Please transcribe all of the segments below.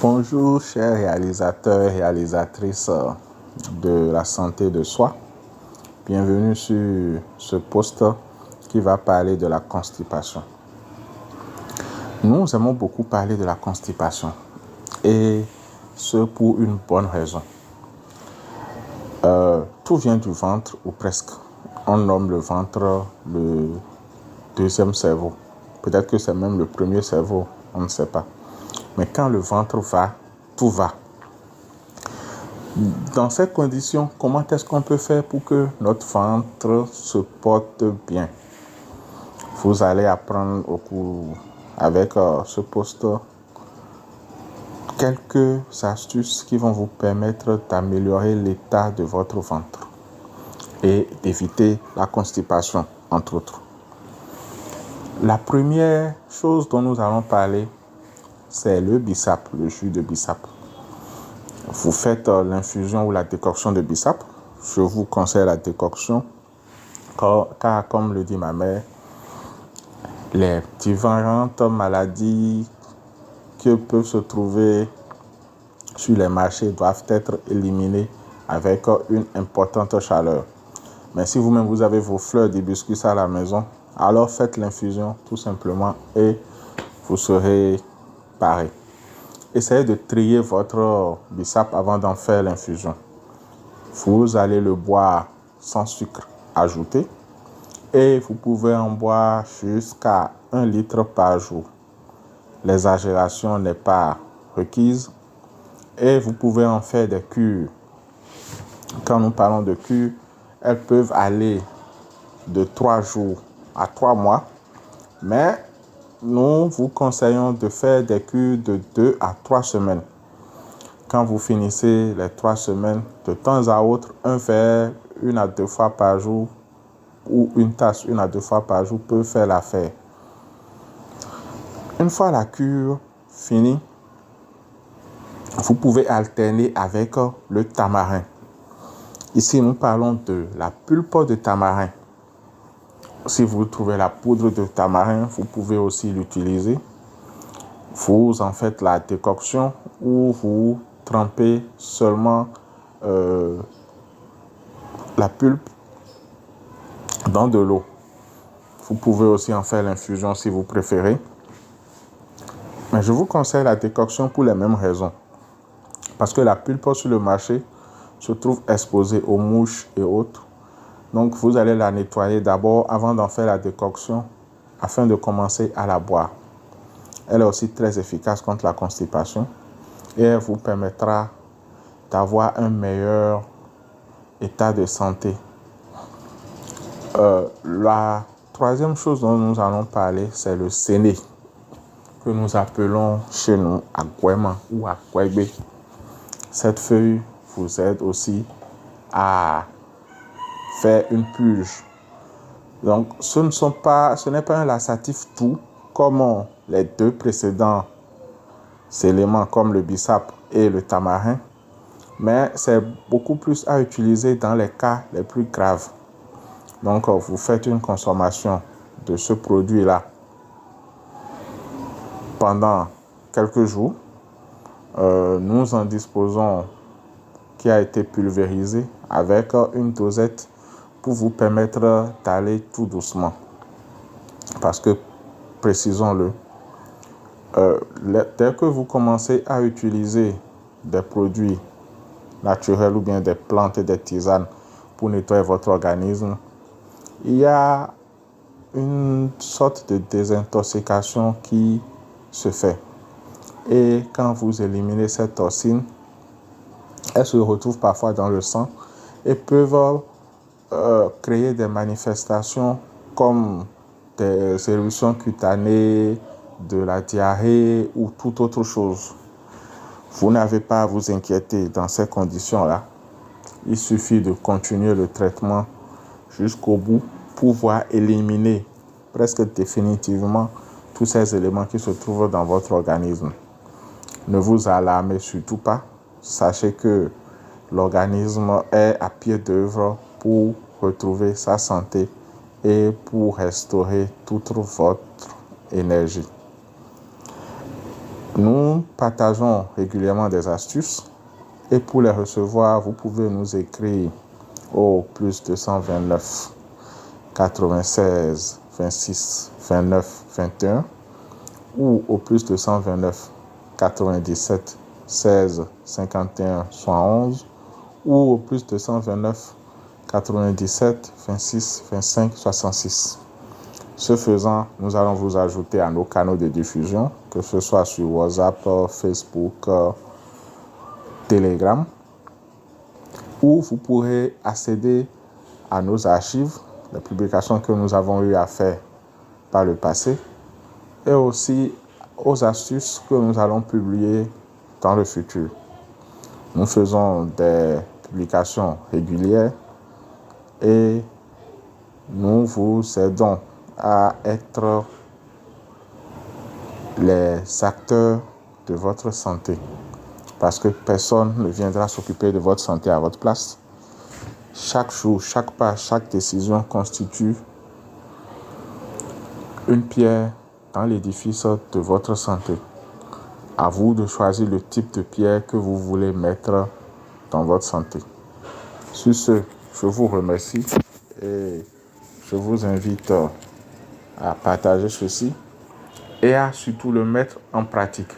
Bonjour chers réalisateurs et réalisatrices de la santé de soi. Bienvenue sur ce post qui va parler de la constipation. Nous aimons beaucoup parler de la constipation et ce pour une bonne raison. Tout vient du ventre ou presque. On nomme le ventre le deuxième cerveau. Peut-être que c'est même le premier cerveau, on ne sait pas. Mais quand le ventre va, tout va. Dans ces conditions, comment est-ce qu'on peut faire pour que notre ventre se porte bien? Vous allez apprendre au cours avec ce post quelques astuces qui vont vous permettre d'améliorer l'état de votre ventre et d'éviter la constipation, entre autres. La première chose dont nous allons parler, c'est le bissap, le jus de bissap. Vous faites l'infusion ou la décoction de bissap. Je vous conseille la décoction car comme le dit ma mère, les différentes maladies qui peuvent se trouver sur les marchés doivent être éliminées avec une importante chaleur. Mais si vous-même vous avez vos fleurs d'hibiscus à la maison, alors faites l'infusion tout simplement et vous serez paré. Essayez de trier votre bissap avant d'en faire l'infusion. Vous allez le boire sans sucre ajouté et vous pouvez en boire jusqu'à 1 litre par jour. L'exagération n'est pas requise et vous pouvez en faire des cures. Quand nous parlons de cures, elles peuvent aller de 3 jours à 3 mois, mais nous vous conseillons de faire des cures de 2 à 3 semaines. Quand vous finissez les 3 semaines, de temps à autre, un verre 1 à 2 fois par jour ou une tasse 1 à 2 fois par jour peut faire l'affaire. Une fois la cure finie, vous pouvez alterner avec le tamarin. Ici, nous parlons de la pulpe de tamarin. Si vous trouvez la poudre de tamarin, vous pouvez aussi l'utiliser. Vous en faites la décoction ou vous trempez seulement la pulpe dans de l'eau. Vous pouvez aussi en faire l'infusion si vous préférez. Mais je vous conseille la décoction pour les mêmes raisons. Parce que la pulpe sur le marché se trouve exposée aux mouches et autres. Donc vous allez la nettoyer d'abord avant d'en faire la décoction afin de commencer à la boire. Elle est aussi très efficace contre la constipation et elle vous permettra d'avoir un meilleur état de santé. La troisième chose dont nous allons parler, c'est le séné, que nous appelons chez nous agouema ou agouébé. Cette feuille vous aide aussi à faire une purge. Donc, ce n'est pas un laxatif doux comme les deux précédents éléments comme le bissap et le tamarin, mais c'est beaucoup plus à utiliser dans les cas les plus graves. Donc, vous faites une consommation de ce produit-là pendant quelques jours. Nous en disposons qui a été pulvérisé avec une dosette pour vous permettre d'aller tout doucement. Parce que, précisons-le, dès que vous commencez à utiliser des produits naturels ou bien des plantes et des tisanes pour nettoyer votre organisme, il y a une sorte de désintoxication qui se fait. Et quand vous éliminez cette toxine, elles se retrouvent parfois dans le sang et peuvent créer des manifestations comme des éruptions cutanées, de la diarrhée ou toute autre chose. Vous n'avez pas à vous inquiéter dans ces conditions-là. Il suffit de continuer le traitement jusqu'au bout pour pouvoir éliminer presque définitivement tous ces éléments qui se trouvent dans votre organisme. Ne vous alarmez surtout pas. Sachez que l'organisme est à pied d'œuvre pour retrouver sa santé et pour restaurer toute votre énergie. Nous partageons régulièrement des astuces et pour les recevoir, vous pouvez nous écrire au plus 229 96 26 29 21 ou au plus 229 97 16 51 71 ou au plus 229 97 26 25 66. Ce faisant, nous allons vous ajouter à nos canaux de diffusion, que ce soit sur WhatsApp, Facebook, Telegram, où vous pourrez accéder à nos archives, les publications que nous avons eu à faire par le passé, et aussi aux astuces que nous allons publier dans le futur. Nous faisons des publications régulières et nous vous aidons à être les acteurs de votre santé, parce que personne ne viendra s'occuper de votre santé à votre place. Chaque jour, chaque pas, chaque décision constitue une pierre dans l'édifice de votre santé. À vous de choisir le type de pierre que vous voulez mettre dans votre santé. Sur ce, je vous remercie et je vous invite à partager ceci et à surtout le mettre en pratique.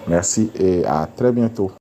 Merci et à très bientôt.